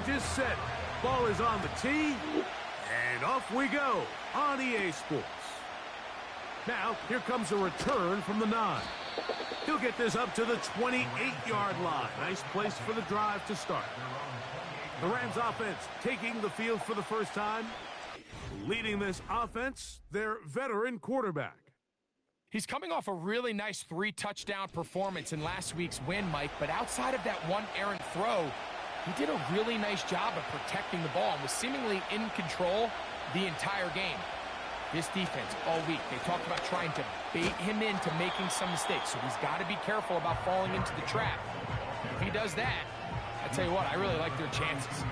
stage is set. Ball is on the tee, and off we go on EA Sports. Now, here comes a return from the 9. He'll get this up to the 28-yard line. Nice place for the drive to start. The Rams offense taking the field for the first time. Leading this offense, their veteran quarterback. He's coming off a really nice 3-touchdown performance in last week's win, Mike, but outside of that one errant throw, he did a really nice job of protecting the ball and was seemingly in control the entire game. This defense all week, they talked about trying to bait him into making some mistakes, so he's got to be careful about falling into the trap. If he does that, I tell you what, I really like their chances.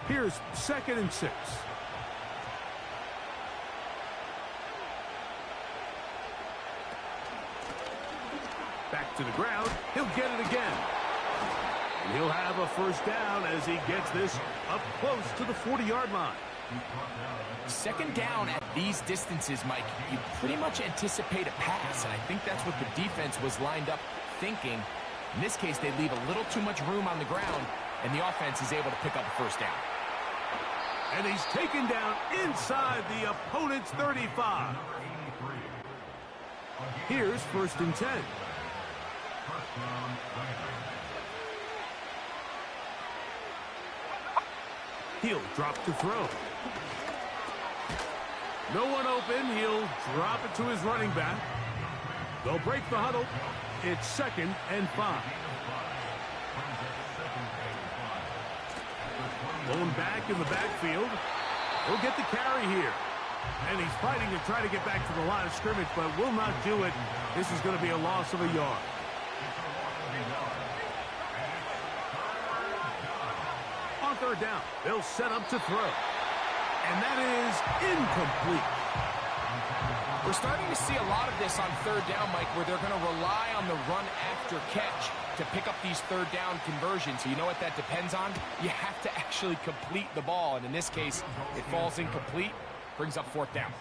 Here's 2nd and 6. Back to the ground. He'll get it again. And he'll have a first down as he gets this up close to the 40-yard line. 2nd down at these distances, Mike, you pretty much anticipate a pass, and I think that's what the defense was lined up thinking. In this case, they leave a little too much room on the ground, and the offense is able to pick up a first down. And he's taken down inside the opponent's 35. Here's 1st and 10. He'll drop to throw. No one open. He'll drop it to his running back. They'll break the huddle. It's 2nd and 5. Going back in the backfield. He'll get the carry here. And he's fighting to try to get back to the line of scrimmage, but will not do it. This is going to be a loss of a yard. On 3rd down, they'll set up to throw. And that is incomplete. We're starting to see a lot of this on 3rd down, Mike, where they're going to rely on the run after catch to pick up these 3rd down conversions. So you know what that depends on? You have to actually complete the ball. And in this case, it falls incomplete, brings up 4th down.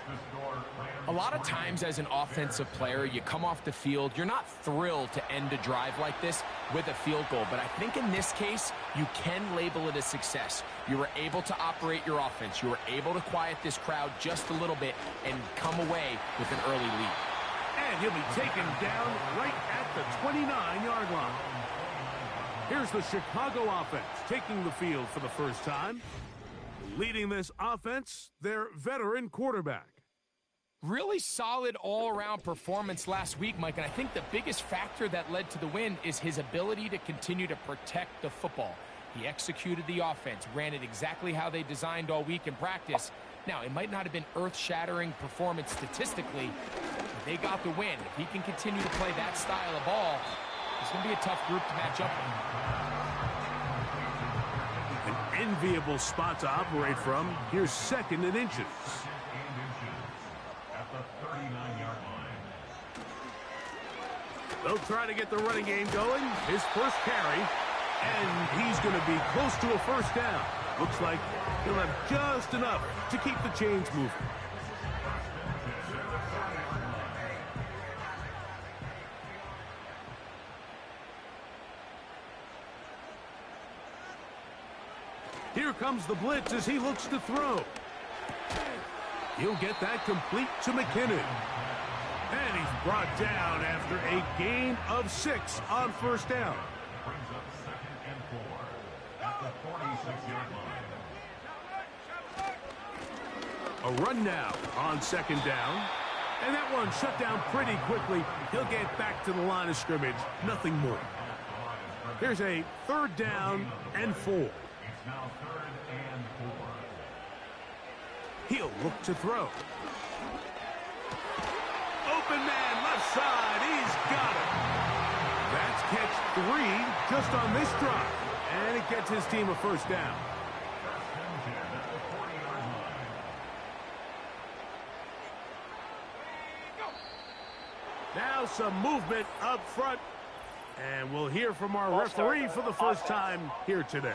A lot of times as an offensive player, you come off the field, you're not thrilled to end a drive like this with a field goal. But I think in this case, you can label it a success. You were able to operate your offense. You were able to quiet this crowd just a little bit and come away with an early lead. And he'll be taken down right at the 29-yard line. Here's the Chicago offense taking the field for the first time. Leading this offense, their veteran quarterback. Really solid all-around performance last week, Mike, and I think the biggest factor that led to the win is his ability to continue to protect the football. He executed the offense, ran it exactly how they designed all week in practice. Now, it might not have been earth-shattering performance statistically, but they got the win. If he can continue to play that style of ball, it's going to be a tough group to match up with. An enviable spot to operate from. Here's 2nd and inches. They'll try to get the running game going. His first carry, and he's going to be close to a first down. Looks like he'll have just enough to keep the chains moving. Here comes the blitz as he looks to throw. He'll get that complete to McKinnon. And he's brought down after a gain of 6 on first down. Brings up 2nd and 4 at the 46-yard line. A run now on 2nd down. And that one shut down pretty quickly. He'll get back to the line of scrimmage. Nothing more. Here's a 3rd down and 4. It's now 3rd and 4. He'll look to throw. Open man, left side. He's got it. That's catch 3 just on this drive. And it gets his team a first down. Now some movement up front. And we'll hear from our referee for the first time here today.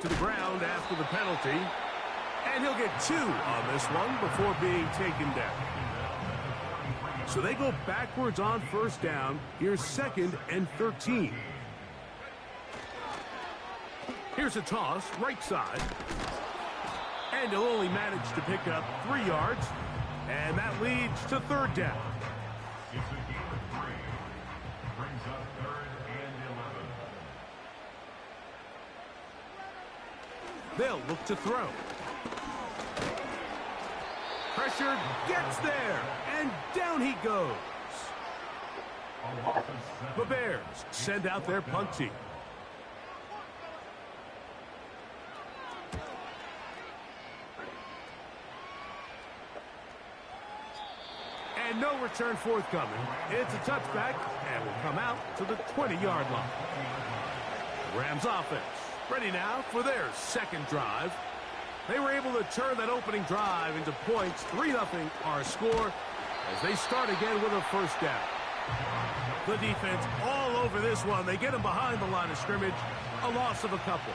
to the ground after the penalty. And he'll get 2 on this one before being taken down. So they go backwards on first down. Here's 2nd and 13. Here's a toss, right side. And he'll only manage to pick up 3 yards. And that leads to 3rd down. It's a gain of 3. Brings up 3rd and 11. They'll look to throw. Pressure gets there, and down he goes. The Bears send out their punt team. And no return forthcoming. It's a touchback, and will come out to the 20-yard line. Rams offense ready now for their 2nd drive. They were able to turn that opening drive into points. 3-0 our score as they start again with a 1st down. The defense all over this one. They get them behind the line of scrimmage. A loss of a couple.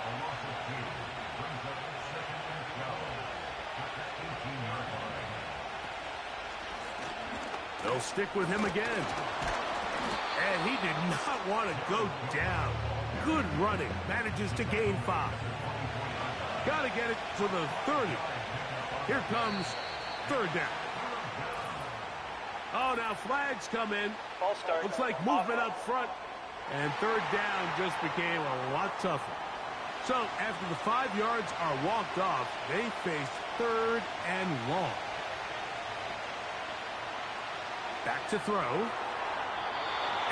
They'll stick with him again. And he did not want to go down. Good running. Manages to gain 5. Got to get it to the 30. Here comes 3rd down. Oh, now flags come in. Looks like movement up front. And 3rd down just became a lot tougher. So after the 5 yards are walked off, they face 3rd and long. Back to throw.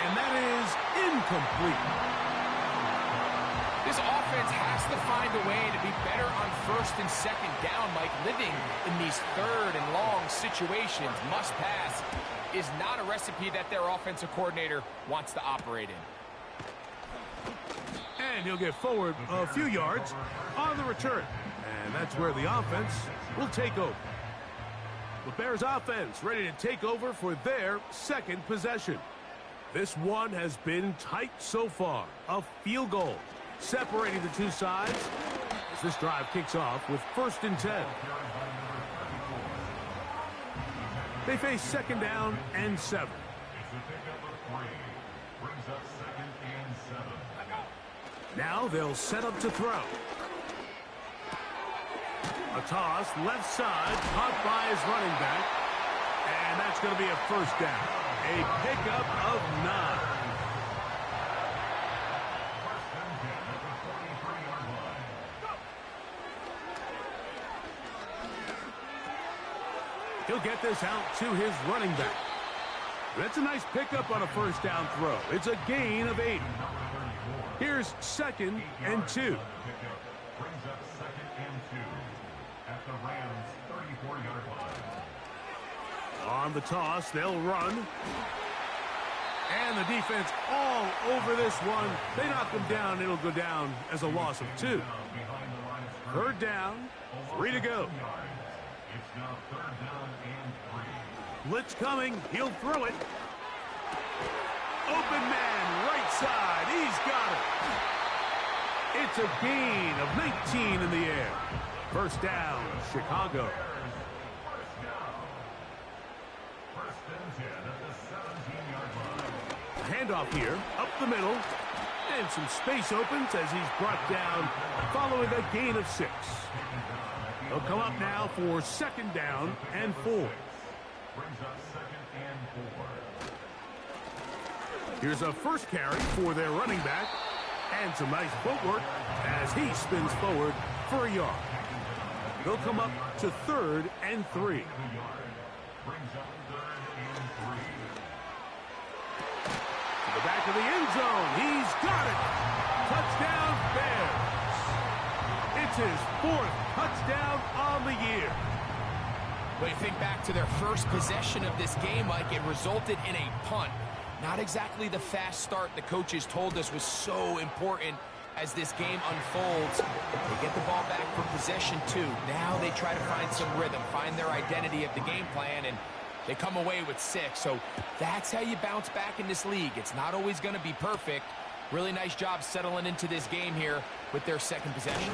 And that is incomplete. This offense has to find a way to be better on 1st and 2nd down, Mike. Living in these 3rd and long situations, must pass, is not a recipe that their offensive coordinator wants to operate in. And he'll get forward a few yards on the return. And that's where the offense will take over. The Bears offense ready to take over for their 2nd possession. This one has been tight so far. A field goal separating the 2 sides as this drive kicks off with 1st and 10. They face 2nd down and 7. It's a pickup of 3. Brings up 2nd and 7. Now they'll set up to throw. A toss, left side, caught by his running back. And that's going to be a 1st down. A pickup of 9. He'll get this out to his running back. That's a nice pickup on a 1st down throw. It's a gain of 8. Here's 2nd and 2. Brings up 2nd and 2 at the Rams' 34-yard line. On the toss, they'll run. And the defense all over this one. They knock him down. It'll go down as a loss of 2. 3rd down, 3 to go. It's now 3rd down and 3. Blitz coming. He'll throw it. Open man, right side. He's got it. It's a gain of 19 in the air. 1st down, Chicago. Handoff here, up the middle, and some space opens as he's brought down following a gain of 6. They'll come up now for 2nd down and 4. Brings up 2nd and 4. Here's a first carry for their running back, and some nice footwork as he spins forward for a yard. They'll come up to 3rd and 3. Brings up 3rd and 3. The back of the end zone. He's got it. Touchdown, Bears. It's his 4th touchdown on the year. When you think back to their first possession of this game, Mike, it resulted in a punt. Not exactly the fast start the coaches told us was so important as this game unfolds. They get the ball back for possession 2. Now they try to find some rhythm, find their identity of the game plan, and they come away with 6. So that's how you bounce back in this league. It's not always going to be perfect, Really nice job settling into this game here with their second possession.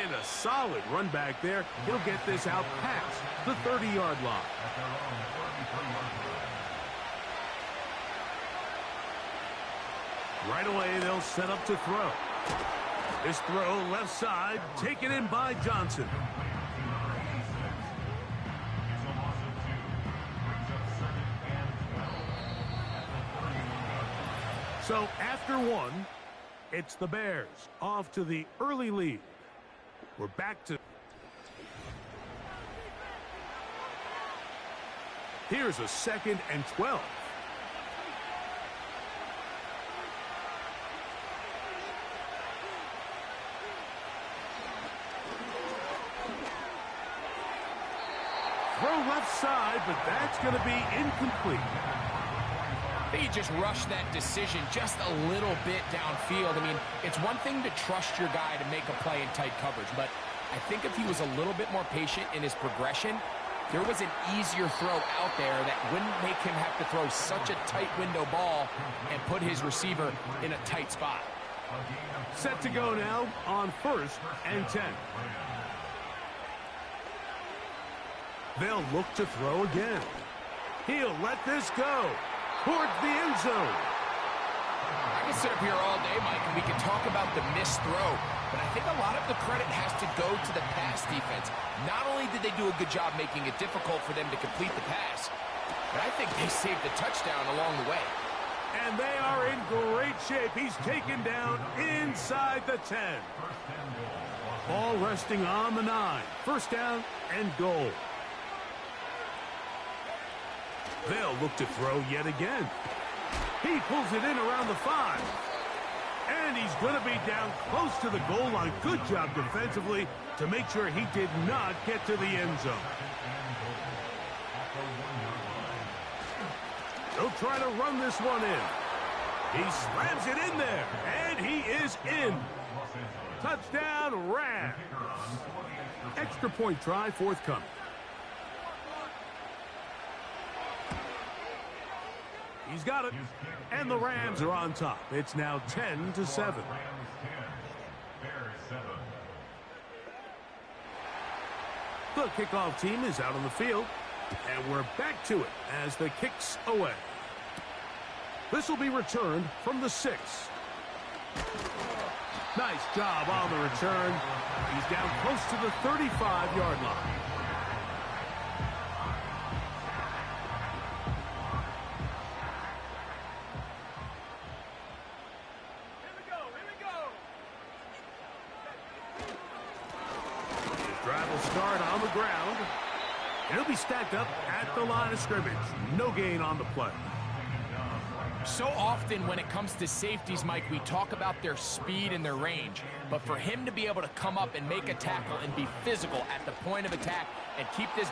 And a solid run back there. He'll get this out past the 30-yard line. Right away, they'll set up to throw. This throw left side, taken in by Johnson. So after one, it's the Bears off to the early lead. We're back to... Here's a 2nd and 12. Throw left side, but that's going to be incomplete. He just rushed that decision just a little bit downfield. I mean, it's one thing to trust your guy to make a play in tight coverage, but I think if he was a little bit more patient in his progression, there was an easier throw out there that wouldn't make him have to throw such a tight window ball and put his receiver in a tight spot. Set to go now on 1st and 10. They'll look to throw again. He'll let this go towards the end zone. I can sit up here all day, Mike, and we can talk about the missed throw, but I think a lot of the credit has to go to the pass defense. Not only did they do a good job making it difficult for them to complete the pass, but I think they saved the touchdown along the way. And they are in great shape. He's taken down inside the 10. Ball resting on the 9. 1st down and goal. They'll look to throw yet again. He pulls it in around the 5. And he's going to be down close to the goal line. Good job defensively to make sure he did not get to the end zone. He'll try to run this one in. He slams it in there, and he is in. Touchdown, Rams. Extra point try forthcoming. He's got it, and the Rams are on top. It's now 10-7. The kickoff team is out on the field, and we're back to it as the kick's away. This will be returned from the 6. Nice job on the return. He's down close to the 35-yard line. Drive will start on the ground. He'll be stacked up at the line of scrimmage. No gain on the play. So often when it comes to safeties, Mike, we talk about their speed and their range. But for him to be able to come up and make a tackle and be physical at the point of attack and keep this...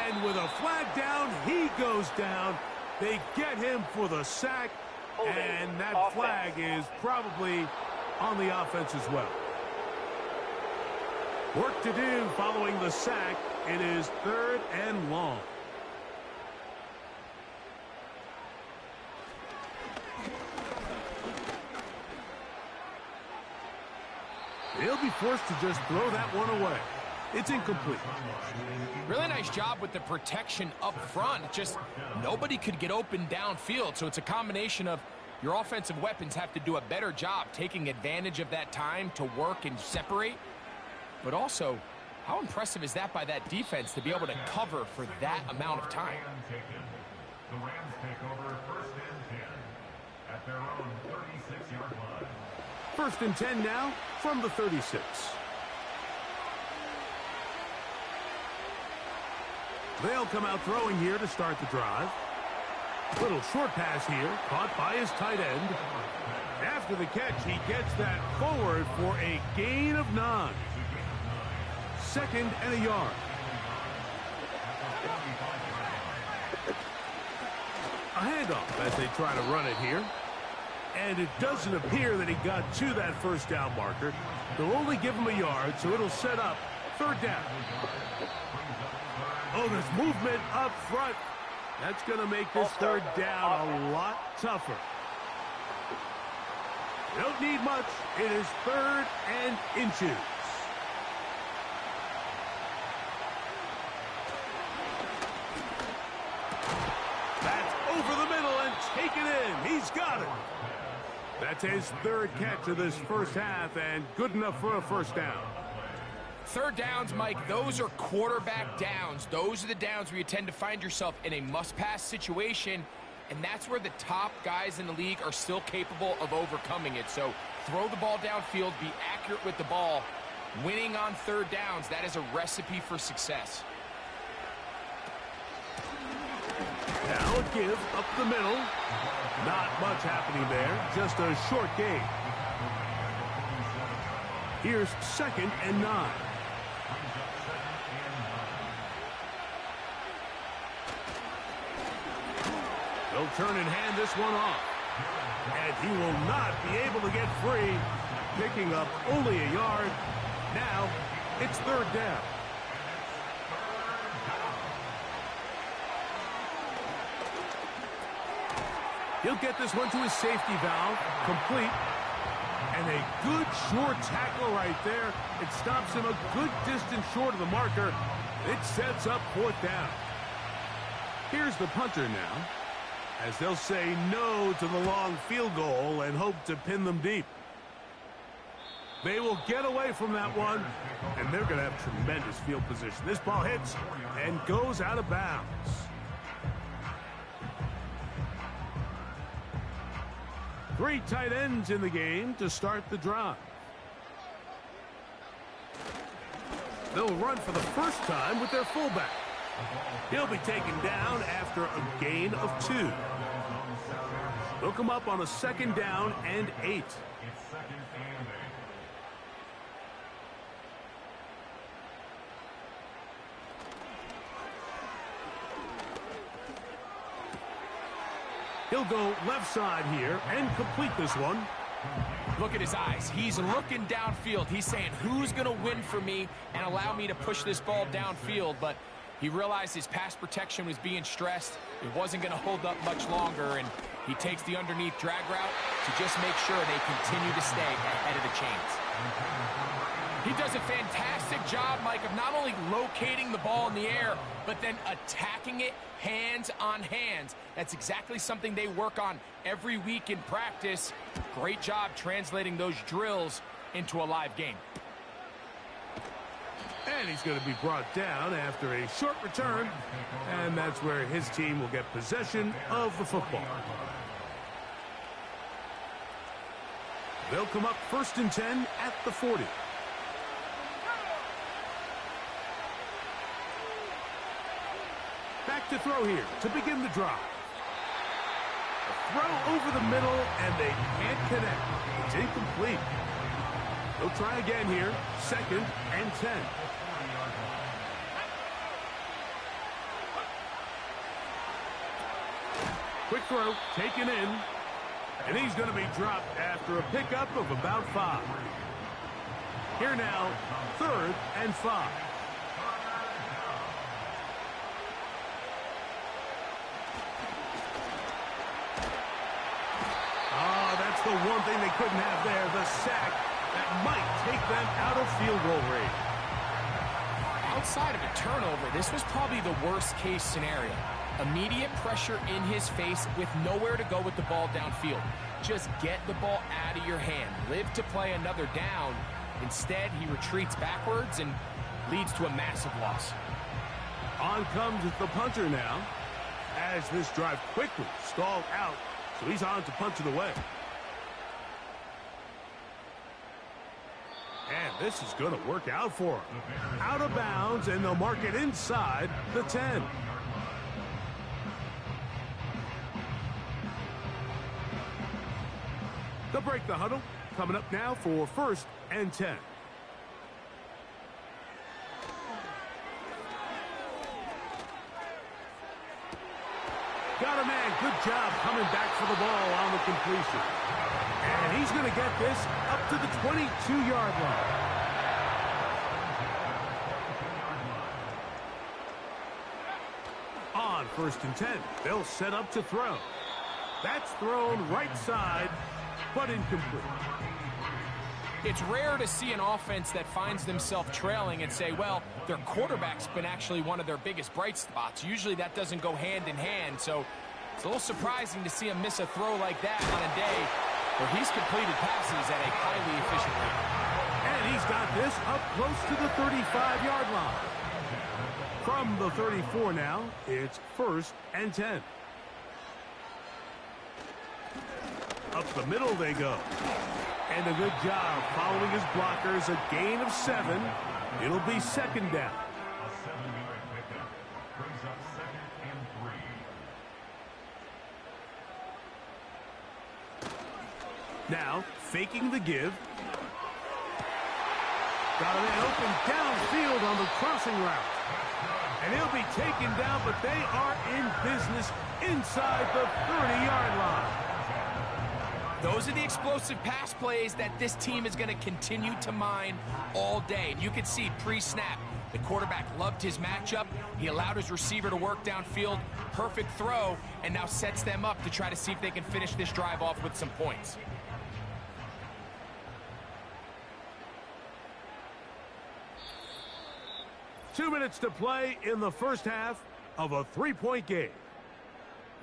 And with a flag down, he goes down. They get him for the sack. And that flag is probably on the offense as well. Work to do following the sack. It is 3rd and long. He'll be forced to just throw that one away. It's incomplete. Really nice job with the protection up front. Just nobody could get open downfield. So it's a combination of your offensive weapons have to do a better job taking advantage of that time to work and separate. But also, how impressive is that by that defense to be able to cover for that amount of time? The Rams take over 1st and 10 at their own 36-yard line. 1st and 10 now from the 36. They'll come out throwing here to start the drive. Little short pass here, caught by his tight end. After the catch, he gets that forward for a gain of 9. 2nd and a yard. A handoff as they try to run it here. And it doesn't appear that he got to that 1st down marker. They'll only give him a yard, so it'll set up 3rd down. Oh, there's movement up front. That's going to make this 3rd down a lot tougher. You don't need much. It is 3rd and inches. That's over the middle and taken in. He's got it. That's his 3rd catch of this first half and good enough for a first down. 3rd downs, Mike, those are quarterback downs. Those are the downs where you tend to find yourself in a must-pass situation, and that's where the top guys in the league are still capable of overcoming it. So throw the ball downfield, be accurate with the ball. Winning on 3rd downs, that is a recipe for success. Now a give up the middle. Not much happening there, just a short gain. Here's 2nd and 9. They'll turn and hand this one off. And he will not be able to get free, picking up only a yard. Now it's 3rd down. He'll get this one to his safety valve, complete. And a good short tackle right there. It stops him a good distance short of the marker. It sets up 4th down. Here's the punter now, as they'll say no to the long field goal and hope to pin them deep. They will get away from that one, and they're going to have tremendous field position. This ball hits and goes out of bounds. Three tight ends in the game to start the drive. They'll run for the first time with their fullback. He'll be taken down after a gain of 2. They'll come up on a 2nd down and 8. He'll go left side here and complete this one. Look at his eyes. He's looking downfield. He's saying, who's going to win for me and allow me to push this ball downfield? But he realized his pass protection was being stressed. It wasn't going to hold up much longer, and he takes the underneath drag route to just make sure they continue to stay ahead of the chains. He does a fantastic job, Mike, of not only locating the ball in the air, but then attacking it hands on hands. That's exactly something they work on every week in practice. Great job translating those drills into a live game. And he's going to be brought down after a short return, and that's where his team will get possession of the football. They'll come up 1st and 10 at the 40. Back to throw here to begin the drive. A throw over the middle, and they can't connect. It's incomplete. They'll try again here, 2nd and 10. Quick throw, taken in, and he's going to be dropped after a pickup of about 5. Here now, 3rd and 5. That's the one thing they couldn't have there, the sack that might take them out of field goal range. Outside of a turnover, this was probably the worst case scenario. Immediate pressure in his face with nowhere to go with the ball downfield. Just get the ball out of your hand. Live to play another down. Instead, he retreats backwards and leads to a massive loss. On comes the punter now, as this drive quickly stalled out, so he's on to punch it away. And this is going to work out for him. Out of bounds, and they'll mark it inside the 10. They'll break the huddle. Coming up now for 1st and 10. Got a man. Good job coming back for the ball on the completion. And he's going to get this up to the 22-yard line. On 1st and 10, they'll set up to throw. That's thrown right side, but incomplete. It's rare to see an offense that finds themselves trailing and say, well, their quarterback's been actually one of their biggest bright spots. Usually that doesn't go hand in hand, so it's a little surprising to see him miss a throw like that on a day where he's completed passes at a highly efficient rate. And he's got this up close to the 35-yard line. From the 34 now, it's 1st and 10. Up the middle they go. And a good job following his blockers. A gain of 7. It'll be 2nd down. A 7-yard pickup brings up 2nd and 3. Now, faking the give. Got a man open downfield on the crossing route. And he'll be taken down, but they are in business inside the 30-yard line. Those are the explosive pass plays that this team is going to continue to mine all day. And you can see pre-snap, the quarterback loved his matchup. He allowed his receiver to work downfield. Perfect throw, and now sets them up to try to see if they can finish this drive off with some points. Two minutes to play in the first half of a 3-point game.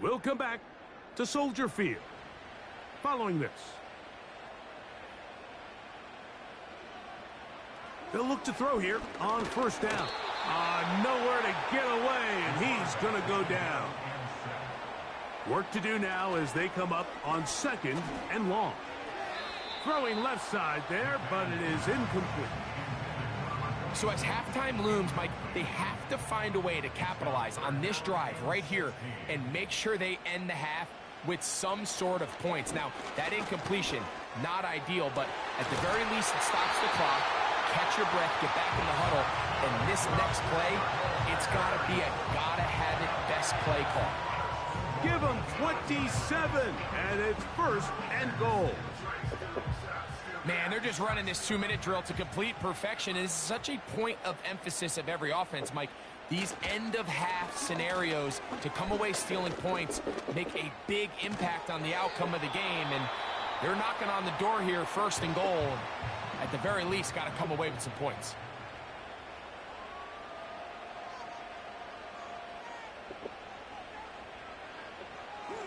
We'll come back to Soldier Field following this. They'll look to throw here on 1st down. Nowhere to get away, and he's going to go down. Work to do now as they come up on 2nd and long. Throwing left side there, but it is incomplete. So as halftime looms, Mike, they have to find a way to capitalize on this drive right here and make sure they end the half with some sort of points. Now, that incompletion, not ideal, but at the very least, it stops the clock. Catch your breath, get back in the huddle, and this next play, it's got to be a gotta-have-it best play call. Give them 27, and it's 1st and goal. Man, they're just running this 2-minute drill to complete perfection. It is such a point of emphasis of every offense, Mike. These end-of-half scenarios to come away stealing points make a big impact on the outcome of the game, and they're knocking on the door here, 1st and goal. At the very least, got to come away with some points.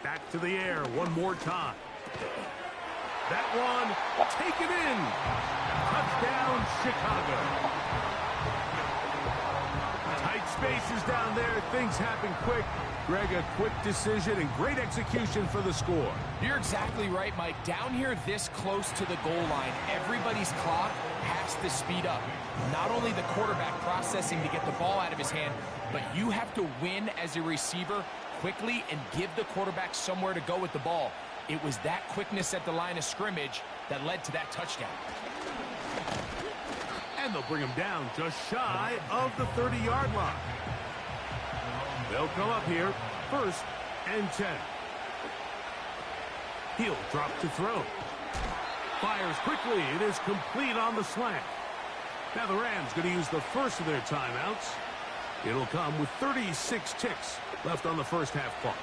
Back to the air one more time. That one taken in. Touchdown, Chicago. Tight spaces down there. Things happen quick. Greg, a quick decision and great execution for the score. You're exactly right, Mike. Down here this close to the goal line, everybody's clock has to speed up. Not only the quarterback processing to get the ball out of his hand, but you have to win as a receiver quickly and give the quarterback somewhere to go with the ball. It was that quickness at the line of scrimmage that led to that touchdown. And they'll bring him down just shy of the 30-yard line. They'll come up here, 1st and 10. He'll drop to throw. Fires quickly. It is complete on the slant. Now the Rams going to use the first of their timeouts. It'll come with 36 ticks left on the first half clock.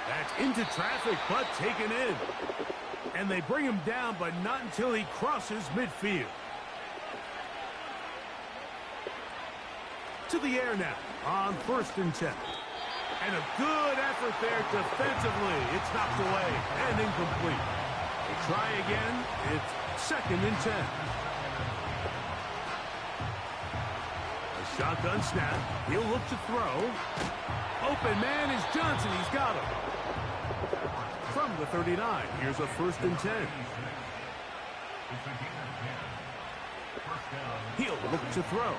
That's into traffic, but taken in. And they bring him down, but not until he crosses midfield. To the air now on 1st and 10. And a good effort there defensively. It's knocked away and incomplete. They try again. It's 2nd and 10. A shotgun snap. He'll look to throw. Open man is Johnson. He's got him. From the 39, here's a 1st and 10. He'll look to throw.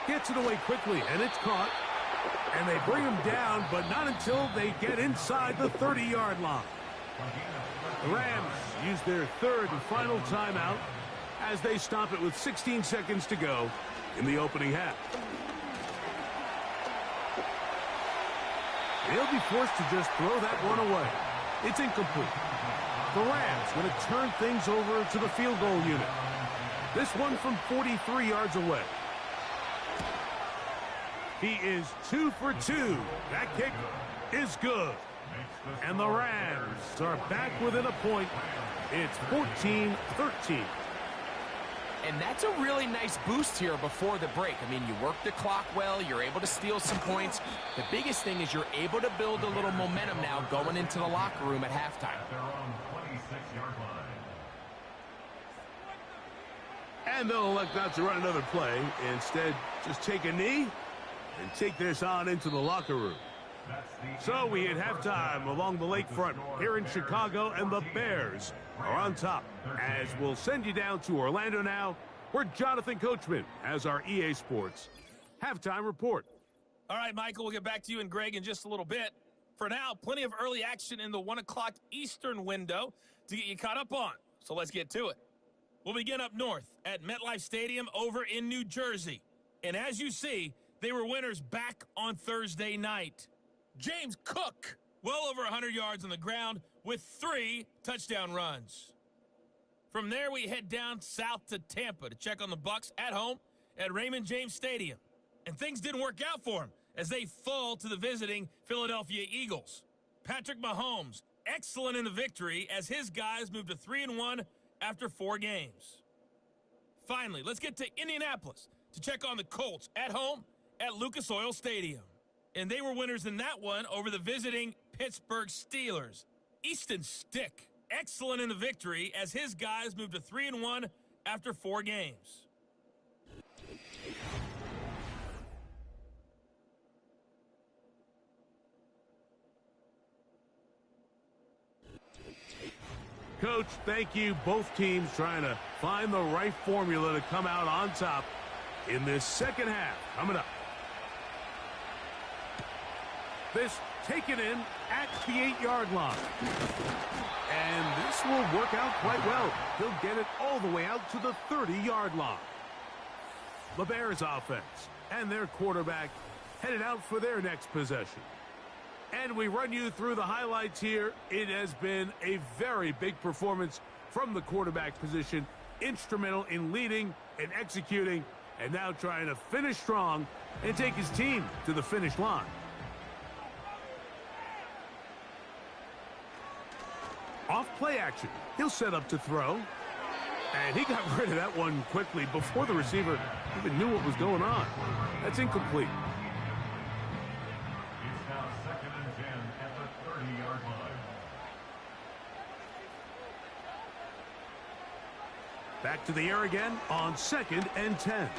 Gets it away quickly, and it's caught. And they bring him down, but not until they get inside the 30-yard line. The Rams use their 3rd and final timeout as they stop it with 16 seconds to go in the opening half. They'll be forced to just throw that one away. It's incomplete. The Rams going to turn things over to the field goal unit. This one from 43 yards away. He is 2 for 2. That kick is good. And the Rams are back within a point. It's 14-13. And that's a really nice boost here before the break. I mean, you work the clock well, you're able to steal some points. The biggest thing is you're able to build a little momentum now going into the locker room at halftime. At their own 26-yard line. And they'll elect not to run another play. Instead, just take a knee and take this on into the locker room. So we hit halftime along the lakefront here in Chicago, and the Bears are on top. As we'll send you down to Orlando now, where Jonathan Coachman has our EA Sports halftime report. All right, Michael, we'll get back to you and Greg in just a little bit. For now, plenty of early action in the 1 o'clock Eastern window to get you caught up on. So let's get to it. We'll begin up north at MetLife Stadium over in New Jersey. And as you see, they were winners back on Thursday night. James Cook, well over 100 yards on the ground with 3 touchdown runs. From there, we head down south to Tampa to check on the Bucs at home at Raymond James Stadium. And things didn't work out for them as they fall to the visiting Philadelphia Eagles. Patrick Mahomes, excellent in the victory as his guys moved to 3-1 after 4 games. Finally, let's get to Indianapolis to check on the Colts at home at Lucas Oil Stadium. And they were winners in that one over the visiting Pittsburgh Steelers. Easton Stick, excellent in the victory as his guys moved to 3-1 after 4 games. Coach, thank you. Both teams trying to find the right formula to come out on top in this second half. Coming up. This taken in at the 8-yard line. And this will work out quite well. He'll get it all the way out to the 30-yard line. The Bears offense and their quarterback headed out for their next possession. And we run you through the highlights here. It has been a very big performance from the quarterback position. Instrumental in leading and executing, and now trying to finish strong and take his team to the finish line. Off play action. He'll set up to throw. And he got rid of that one quickly before the receiver even knew what was going on. That's incomplete. It's now 2nd and 10 at the 30-yard line. Back to the air again on 2nd and 10. And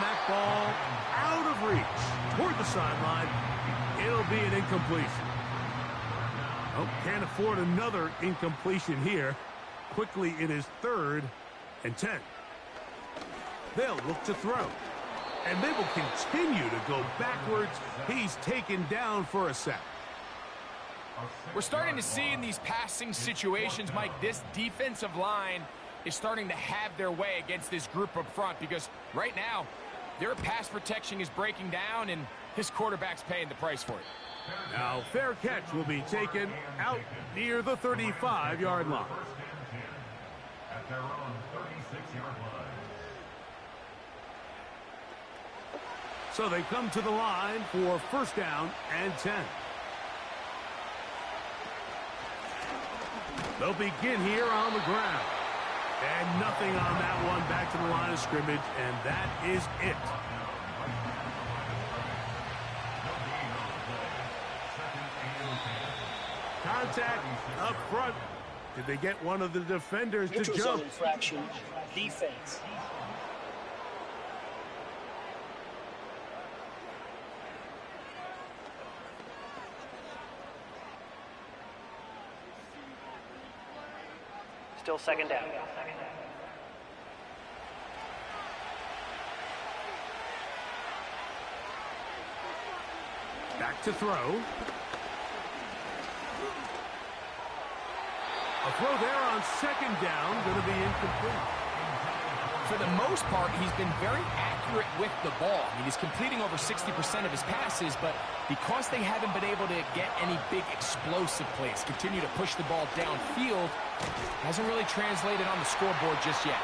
that ball out of reach toward the sideline. It'll be an incompletion. Oh, can't afford another incompletion here. Quickly, it is 3rd and 10. They'll look to throw. And they will continue to go backwards. He's taken down for a sack. We're starting to see in these passing situations, Mike, this defensive line is starting to have their way against this group up front because right now, their pass protection is breaking down and his quarterback's paying the price for it. Now, fair catch will be taken out near the 35-yard line. 1st and 10 at their own 36-yard line. So they come to the line for 1st down and 10. They'll begin here on the ground. And nothing on that one. Back to the line of scrimmage, and that is it. Contact up front. Did they get one of the defenders to Neutral zone jump? infraction, defense. Still 2nd down. Back to throw. A throw there on 2nd down, going to be incomplete. For the most part, he's been very accurate with the ball. I mean, he's completing over 60% of his passes, but because they haven't been able to get any big explosive plays, continue to push the ball downfield, hasn't really translated on the scoreboard just yet.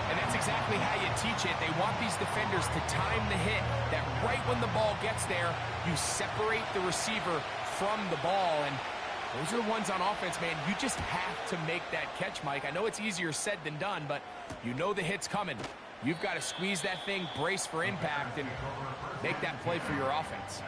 And that's exactly exactly how you teach it. They want these defenders to time the hit, that right when the ball gets there, you separate the receiver from the ball. And those are the ones on offense, man. You just have to make that catch, Mike. I know it's easier said than done, but you know the hit's coming. You've got to squeeze that thing, brace for impact, and make that play for your offense.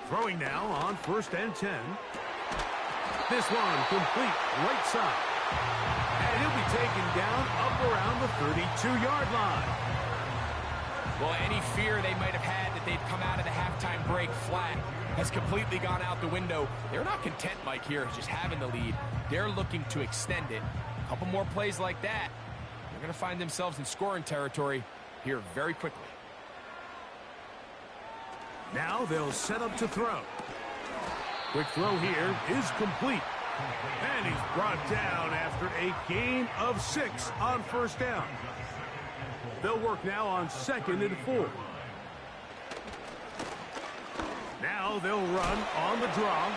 Throwing now on 1st and 10. This one complete right side. And he'll be taken down up around the 32-yard line. Well, any fear they might have had that they'd come out of the halftime break flat has completely gone out the window. They're not content, Mike, here, just having the lead. They're looking to extend it. A couple more plays like that, they're going to find themselves in scoring territory here very quickly. Now they'll set up to throw. Quick throw here is complete. And he's brought down after a gain of 6 on 1st down. They'll work now on 2nd and 4. Now they'll run on the draw.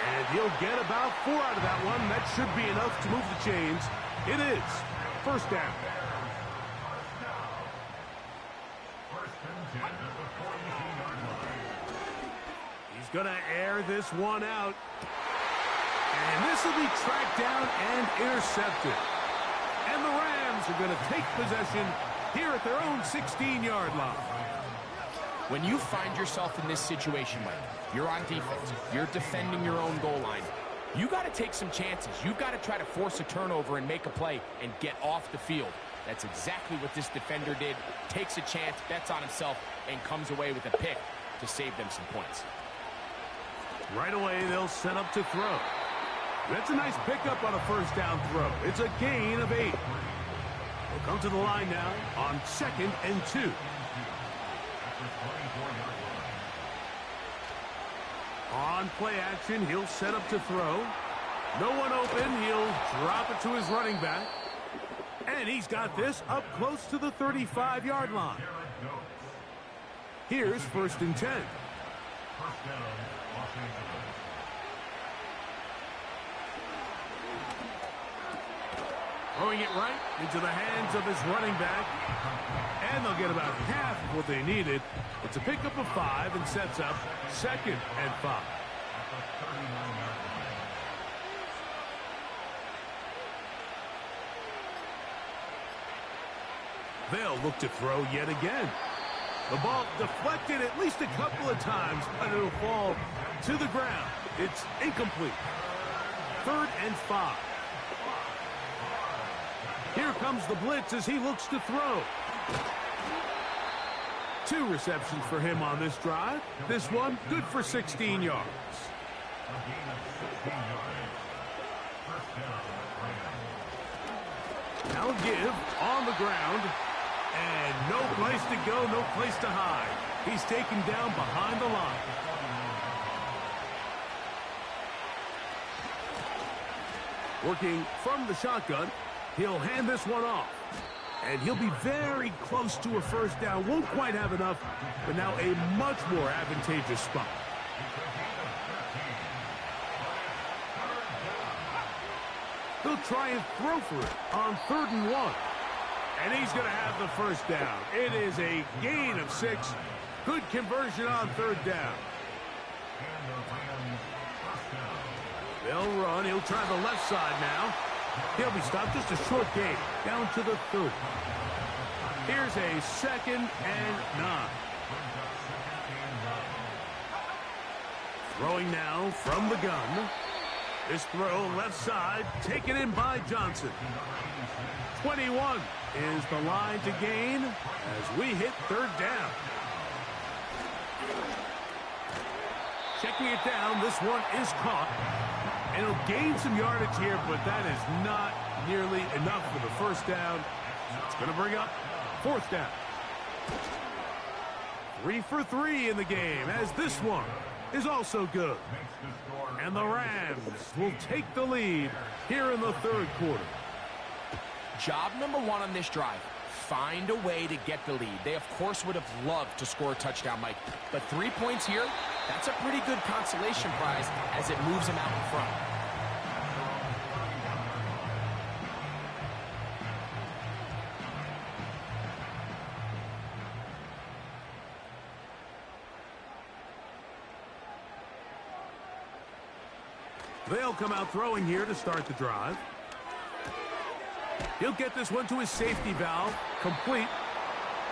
And he'll get about 4 out of that one. That should be enough to move the chains. It is 1st down. He's going to air this one out. And this will be tracked down and intercepted. And the Rams are going to take possession here at their own 16-yard line. When you find yourself in this situation, Mike, you're on defense, you're defending your own goal line, you got to take some chances. You've got to try to force a turnover and make a play and get off the field. That's exactly what this defender did. Takes a chance, bets on himself, and comes away with a pick to save them some points. Right away, they'll set up to throw. That's a nice pickup on a 1st down throw. It's a gain of 8. They'll come to the line now on 2nd and 2. On play action, he'll set up to throw. No one open. He'll drop it to his running back. And he's got this up close to the 35-yard line. Here's 1st and 10. Throwing it right into the hands of his running back. And they'll get about half of what they needed. It's a pickup of 5 and sets up 2nd and 5. They'll look to throw yet again. The ball deflected at least a couple of times, but it'll fall to the ground. It's incomplete. 3rd and 5. Here comes the blitz as he looks to throw. 2 receptions for him on this drive. This one good for 16 yards. Now give on the ground. And no place to go, no place to hide. He's taken down behind the line. Working from the shotgun, he'll hand this one off. And he'll be very close to a 1st down. Won't quite have enough, but now a much more advantageous spot. He'll try and throw for it on 3rd and 1. And he's going to have the 1st down. It is a gain of 6. Good conversion on 3rd down. They'll run. He'll try the left side now. He'll be stopped. Just a short gain. Down to the 30. Here's a 2nd and 9. Throwing now from the gun. This throw left side. Taken in by Johnson. 21 is the line to gain as we hit 3rd down. Checking it down. This one is caught. And he'll gain some yardage here, but that is not nearly enough for the 1st down. It's going to bring up 4th down. 3 for 3 in the game as this one is also good. And the Rams will take the lead here in the 3rd quarter. Job number 1 on this drive. find a way to get the lead. They, of course, would have loved to score a touchdown, Mike. But 3 points here, that's a pretty good consolation prize as it moves them out in front. They'll come out throwing here to start the drive. He'll get this one to his safety valve, complete.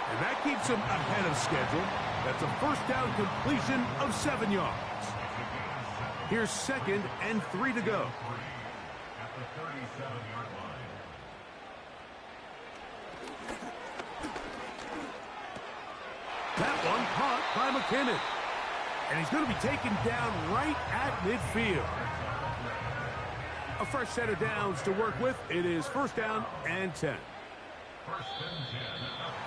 And that keeps him ahead of schedule. That's a first down completion of 7 yards. Here's 2nd and 3 to go. At the 37-yard line. That one caught by McKinnon. And he's going to be taken down right at midfield. A fresh set of downs to work with. It is 1st down and 10.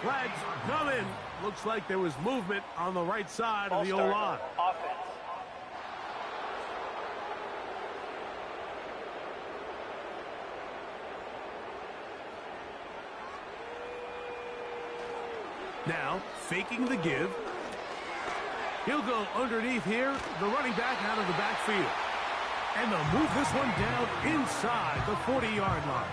Flags come in. Looks like there was movement on the right side of the O-line. Offense. Now, faking the give. He'll go underneath here. The running back out of the backfield. And they'll move this one down inside the 40-yard line.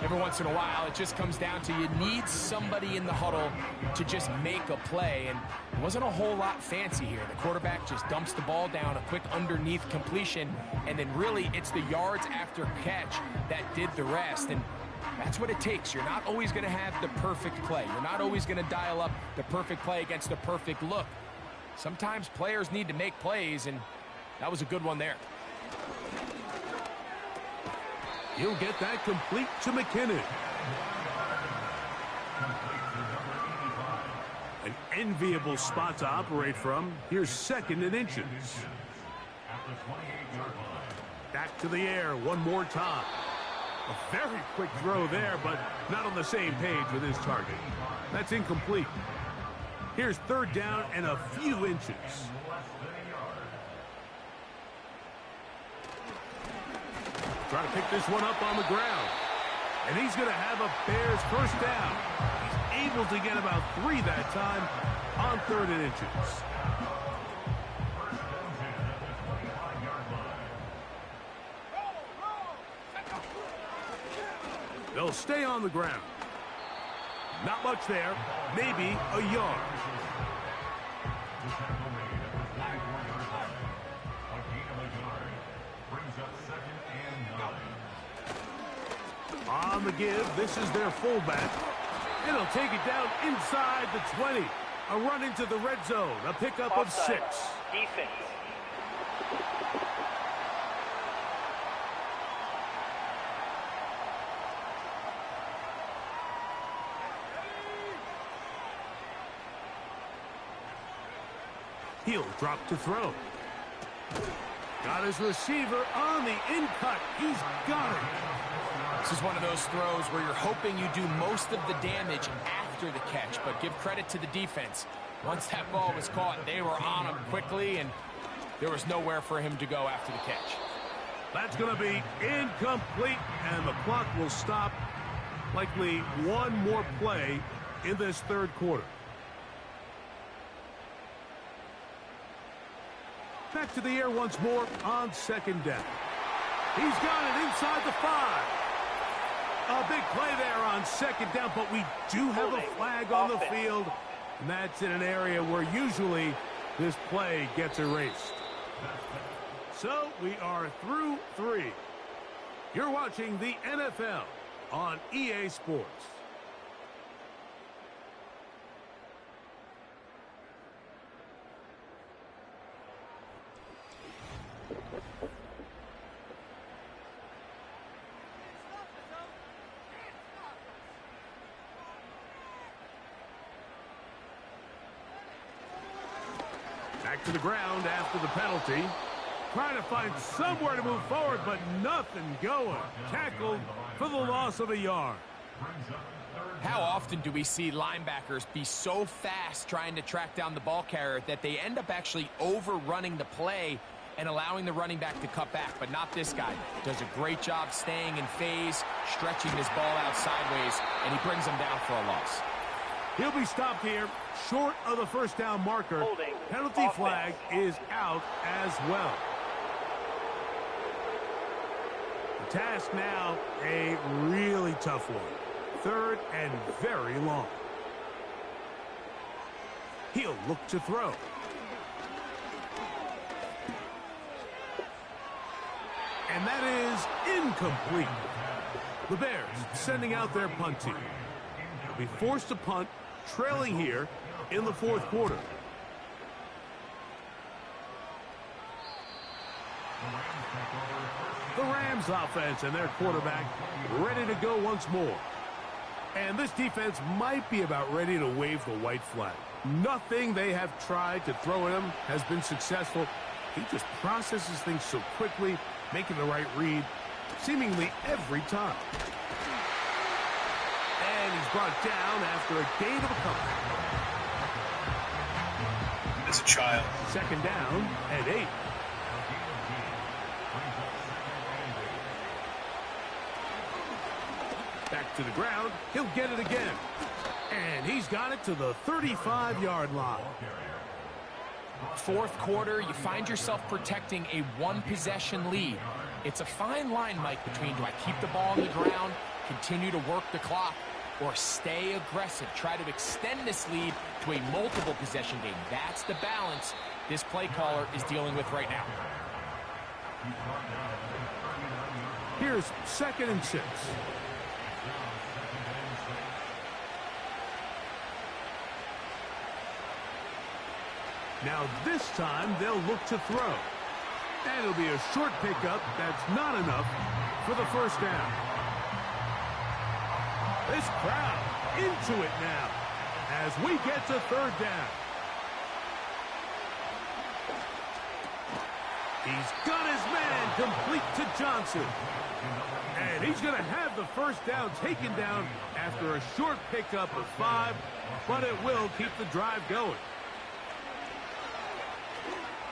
Every once in a while, it just comes down to you need somebody in the huddle to just make a play. And it wasn't a whole lot fancy here. The quarterback just dumps the ball down, a quick underneath completion, and then really it's the yards after catch that did the rest. And that's what it takes. You're not always going to have the perfect play. You're not always going to dial up the perfect play against the perfect look. Sometimes players need to make plays, and that was a good one there. He'll get that complete to McKinnon. An enviable spot to operate from. Here's 2nd and inches. Back to the air one more time. A very quick throw there, but not on the same page with his target. That's incomplete. Here's 3rd down and a few inches. Trying to pick this one up on the ground. And he's going to have a Bears 1st down. He's able to get about 3 that time on 3rd and inches. They'll stay on the ground. Not much there. Maybe a yard. On the give, this is their fullback. And he'll take it down inside the 20. A run into the red zone. A pickup of 6. Defense. He'll drop to throw. Got his receiver on the in-cut. He's got it. This is one of those throws where you're hoping you do most of the damage after the catch, but give credit to the defense. Once that ball was caught, they were on him quickly, and there was nowhere for him to go after the catch. That's going to be incomplete, and the clock will stop. Likely one more play in this 3rd quarter. Back to the air once more on 2nd down. He's got it inside the 5. A big play there on 2nd down, but we do have a flag on the field, and that's in an area where usually this play gets erased. So we are through 3. You're watching the NFL on EA Sports. Back to the ground after the penalty. Trying to find somewhere to move forward, but nothing going. Tackled for the loss of a yard. How often do we see linebackers be so fast trying to track down the ball carrier that they end up actually overrunning the play and allowing the running back to cut back, but not this guy. Does a great job staying in phase, stretching his ball out sideways, and he brings him down for a loss. He'll be stopped here, short of the first down marker. Holding. Penalty Offense. flag is out as well. The task now, a really tough one. Third and very long. He'll look to throw. And that is incomplete. The Bears sending out their punt team. They'll be forced to punt, trailing here in the fourth quarter. The Rams offense and their quarterback ready to go once more. And this defense might be about ready to wave the white flag. Nothing they have tried to throw at him has been successful. He just processes things so quickly, making the right read seemingly every time. And he's brought down after a gain of a couple. As a child. Second down and 8. Back to the ground. He'll get it again. And he's got it to the 35-yard line. Fourth quarter, you find yourself protecting a one-possession lead. It's a fine line, Mike, between do I keep the ball on the ground, continue to work the clock, or stay aggressive, try to extend this lead to a multiple possession game. That's the balance this play caller is dealing with right now. Here's 2nd and 6. Now this time they'll look to throw. And it'll be a short pickup that's not enough for the first down. This crowd into it now as we get to third down. He's got his man complete to Johnson. And he's going to have the first down taken down after a short pickup of 5, but it will keep the drive going.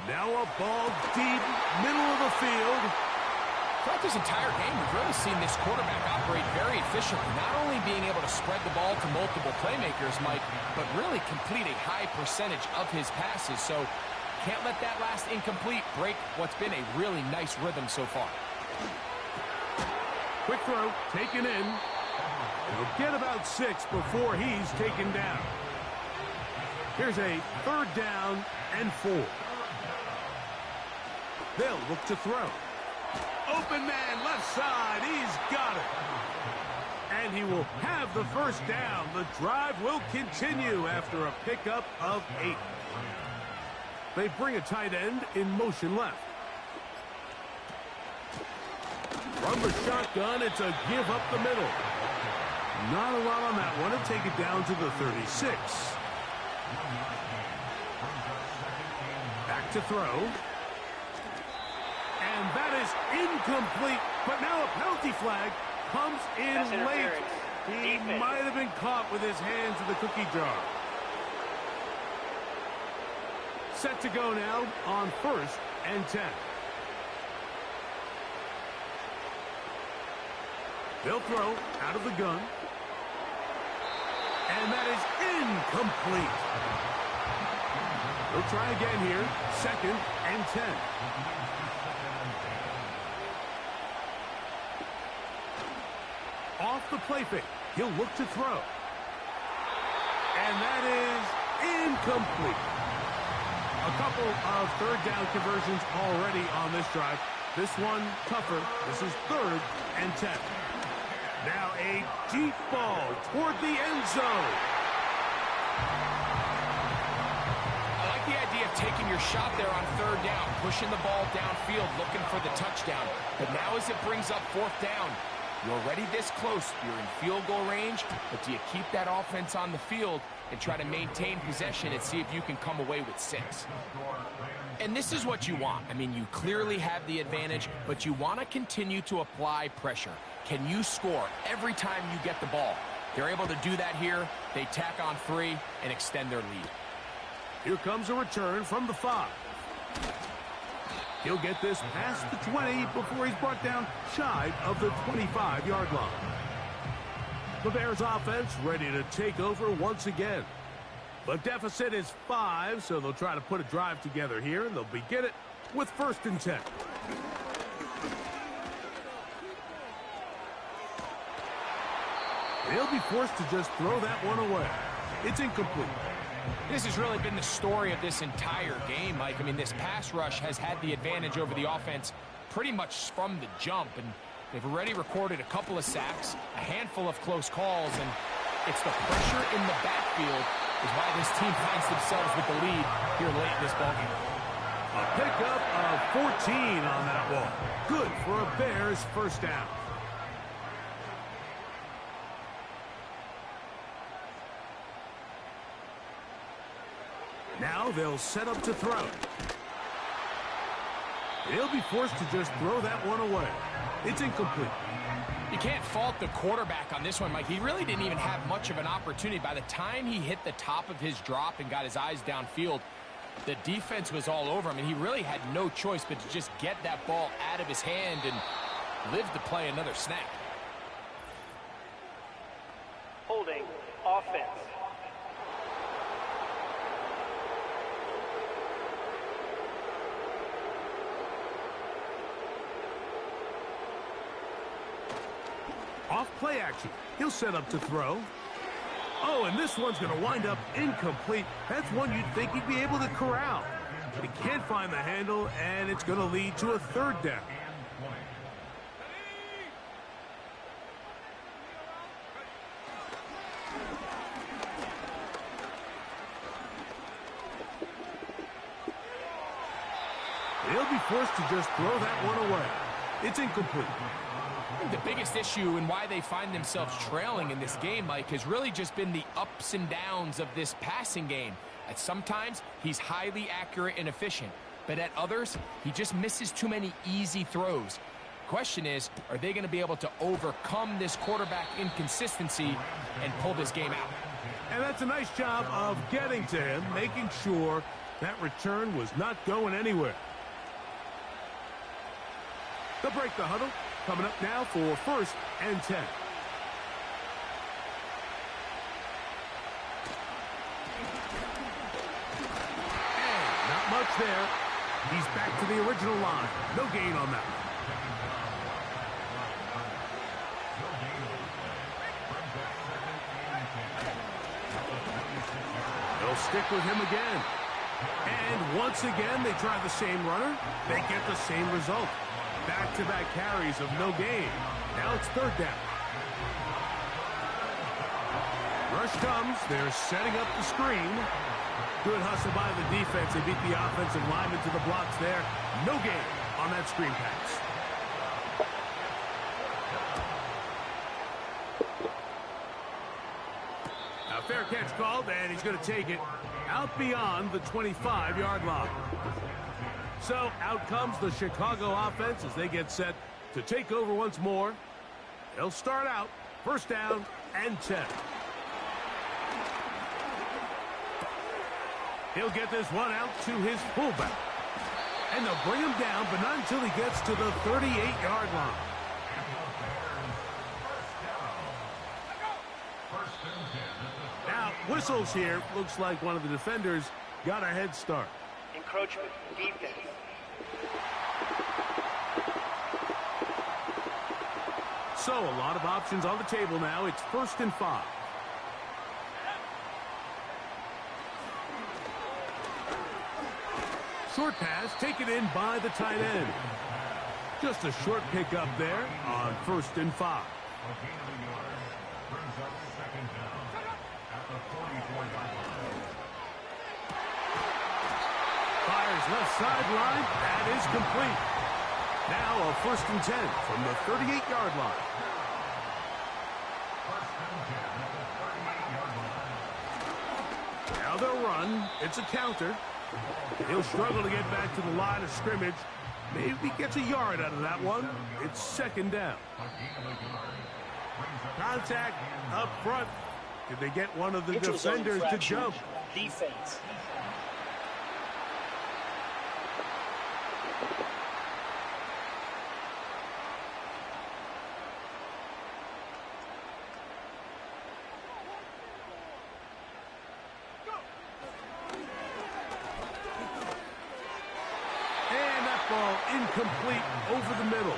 Now a ball deep, middle of the field. Throughout this entire game, we've really seen this quarterback operate very efficiently, not only being able to spread the ball to multiple playmakers, Mike, but really complete a high percentage of his passes. So can't let that last incomplete break what's been a really nice rhythm so far. Quick throw, taken in. He'll get about 6 before he's taken down. Here's a third down and 4. They'll look to throw. Open man, left side. He's got it. And he will have the first down. The drive will continue after a pickup of 8. They bring a tight end in motion left. From the shotgun, it's a give up the middle. Not a lot on that one. He'll take it down to the 36. Back to throw. And that is incomplete. But now a penalty flag comes in late. He might have been caught with his hands in the cookie jar. Set to go now on 1st and 10. They'll throw out of the gun. And that is incomplete. They'll try again here. 2nd and 10. Off the play fake. He'll look to throw. And that is incomplete. A couple of third down conversions already on this drive. This one tougher. This is 3rd and 10. Now a deep ball toward the end zone. I like the idea of taking your shot there on 3rd down, pushing the ball downfield, looking for the touchdown. But now as it brings up 4th down, you're already this close. You're in field goal range, but do you keep that offense on the field and try to maintain possession and see if you can come away with 6? And this is what you want. I mean, you clearly have the advantage, but you want to continue to apply pressure. Can you score every time you get the ball? They're able to do that here. They tack on 3 and extend their lead. Here comes a return from the 5. He'll get this past the 20 before he's brought down shy of the 25-yard line. The Bears offense ready to take over once again. The deficit is 5, so they'll try to put a drive together here, and they'll begin it with 1st and 10. They'll be forced to just throw that one away. It's incomplete. This has really been the story of this entire game, Mike. I mean, this pass rush has had the advantage over the offense pretty much from the jump, and they've already recorded a couple of sacks, a handful of close calls, and it's the pressure in the backfield is why this team finds themselves with the lead here late in this ballgame. A pickup of 14 on that one. Good for a Bears 1st down. Now they'll set up to throw. They'll be forced to just throw that one away. It's incomplete. You can't fault the quarterback on this one, Mike. He really didn't even have much of an opportunity. By the time he hit the top of his drop and got his eyes downfield, the defense was all over him, and he really had no choice but to just get that ball out of his hand and live to play another snap. Holding offense. Off play action. He'll set up to throw. Oh, and this one's going to wind up incomplete. That's one you'd think he'd be able to corral. He can't find the handle, and it's going to lead to a 3rd down. They'll be forced to just throw that one away. It's incomplete. The biggest issue and why they find themselves trailing in this game, Mike, has really just been the ups and downs of this passing game. At sometimes, he's highly accurate and efficient, but at others, he just misses too many easy throws. Question is, are they going to be able to overcome this quarterback inconsistency and pull this game out? And that's a nice job of getting to him, making sure that return was not going anywhere. They'll break the huddle. Coming up now for 1st and 10. And not much there. He's back to the original line. No gain on that one. They'll stick with him again. And once again, they try the same runner. They get the same result. Back-to-back carries of no gain. Now it's 3rd down. Rush comes. They're setting up the screen. Good hustle by the defense. They beat the offensive lineman to the blocks there. No gain on that screen pass. A fair catch called, and he's going to take it out beyond the 25-yard line. So out comes the Chicago offense as they get set to take over once more. They'll start out 1st down and 10. He'll get this one out to his fullback. And they'll bring him down, but not until he gets to the 38-yard line. Now, whistles here. Looks like one of the defenders got a head start. Encroachment defense. So a lot of options on the table now. It's 1st and 5. Short pass taken in by the tight end. Just a short pickup there on 1st and 5. Fires left sideline. That is complete. Now a 1st and 10 from the 38-yard line. Now they'll run. It's a counter. He'll struggle to get back to the line of scrimmage. Maybe he gets a yard out of that one. It's 2nd down. Contact up front. Did they get one of the defenders to jump? Defense. incomplete over the middle.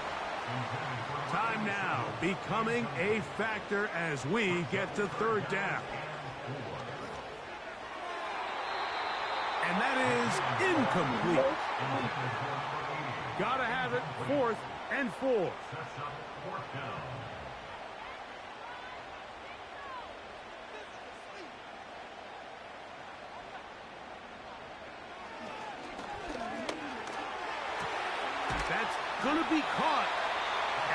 Time now becoming a factor as we get to third down. And that is incomplete. Gotta have it, 4th and 4. That's gonna be caught.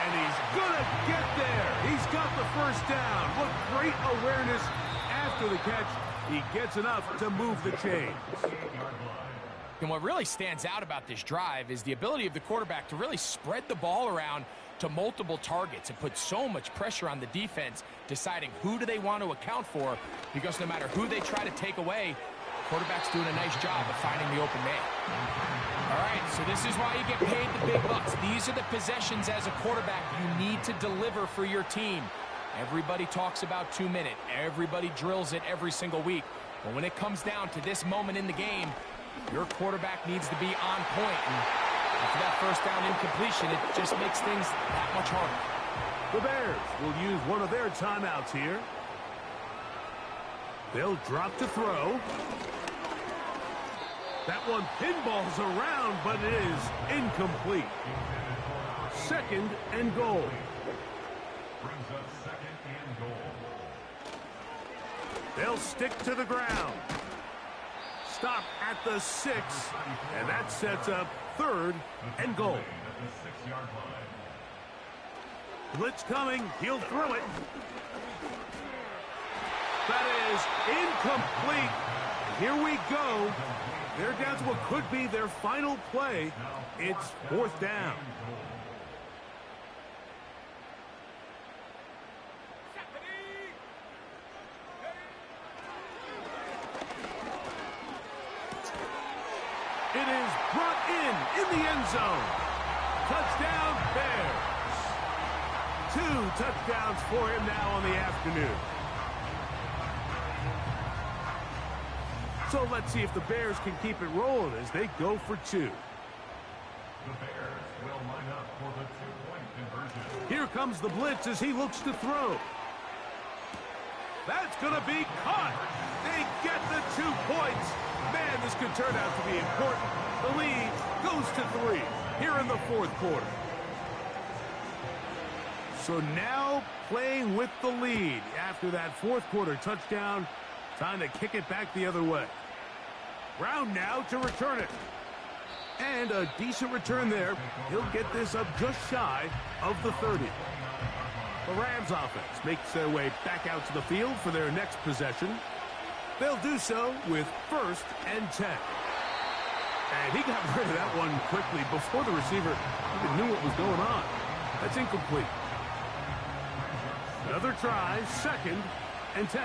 And he's gonna get there. He's got the first down. What great awareness after the catch. He gets enough to move the chains. And what really stands out about this drive is the ability of the quarterback to really spread the ball around to multiple targets and put so much pressure on the defense, deciding who do they want to account for, because no matter who they try to take away, the quarterback's doing a nice job of finding the open man. All right, so this is why you get paid the big bucks. These are the possessions as a quarterback you need to deliver for your team. Everybody talks about 2-minute. Everybody drills it every single week. But when it comes down to this moment in the game, your quarterback needs to be on point. And after that first down incompletion, it just makes things that much harder. The Bears will use one of their timeouts here. They'll drop to throw. That one pinballs around, but it is incomplete. 2nd and goal. Brings up 2nd and goal. They'll stick to the ground. Stop at the 6, and that sets up 3rd and goal. At the 6-yard line. Blitz coming. He'll throw it. That is incomplete. Here we go. They're down to what could be their final play. It's 4th down. It is brought in the end zone. Touchdown, Bears. 2 touchdowns for him now on the afternoon. So let's see if the Bears can keep it rolling as they go for 2. The Bears will line up for the 2-point conversion. Here comes the blitz as he looks to throw. That's going to be caught. They get the 2 points. Man, this could turn out to be important. The lead goes to 3 here in the 4th quarter. So now playing with the lead after that 4th quarter touchdown. Time to kick it back the other way. Brown now to return it. And a decent return there. He'll get this up just shy of the 30. The Rams offense makes their way back out to the field for their next possession. They'll do so with 1st and 10. And he got rid of that one quickly before the receiver even knew what was going on. That's incomplete. Another try, 2nd and 10.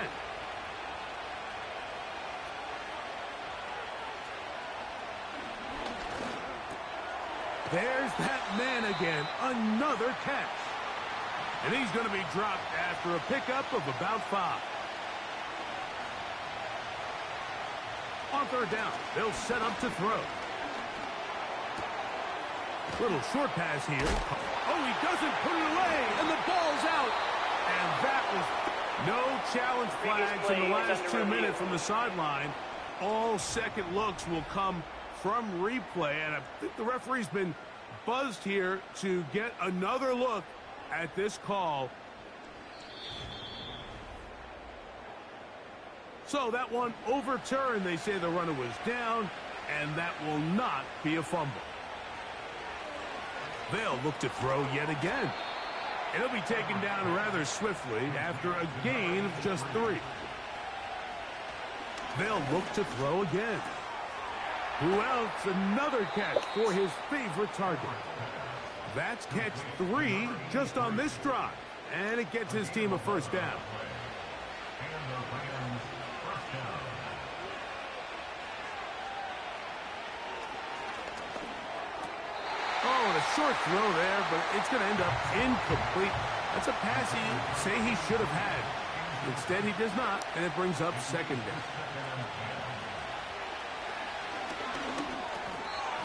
There's that man again, another catch. And he's going to be dropped after a pickup of about 5. On 3rd down, they'll set up to throw. Little short pass here. Oh, he doesn't put it away, and the ball's out. And that was no challenge flags in the last 2 minutes from the sideline. All second looks will come from replay, and I think the referee's been buzzed here to get another look at this call. So that one overturned. They say the runner was down, and that will not be a fumble. They'll look to throw yet again. And he'll be taken down rather swiftly after a gain of just 3. They'll look to throw again. Who else? Another catch for his favorite target. That's catch 3 just on this drive. And it gets his team a 1st down. Oh, and a short throw there, but it's going to end up incomplete. That's a pass he say he should have had. Instead, he does not, and it brings up 2nd down.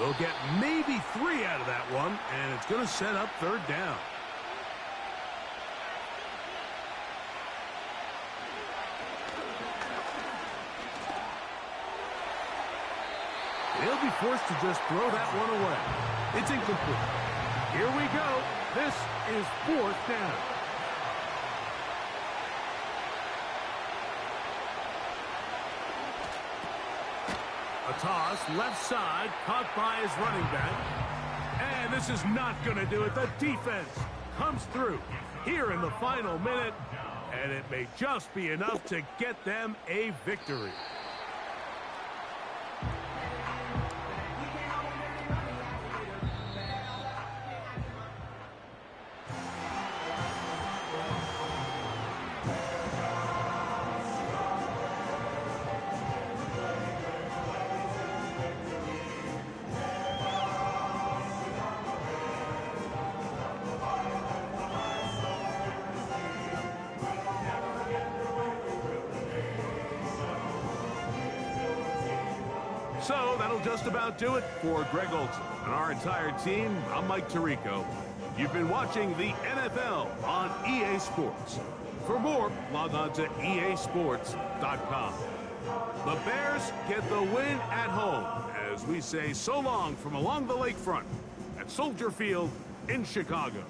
They'll get maybe 3 out of that one, and it's going to set up third down. He'll be forced to just throw that one away. It's incomplete. Here we go. This is fourth down. A toss, left side, caught by his running back. And this is not going to do it. The defense comes through here in the final minute, and it may just be enough to get them a victory. So that'll just about do it for Greg Olsen and our entire team. I'm Mike Tirico. You've been watching the NFL on EA Sports. For more, log on to easports.com. The Bears get the win at home as we say so long from along the lakefront at Soldier Field in Chicago.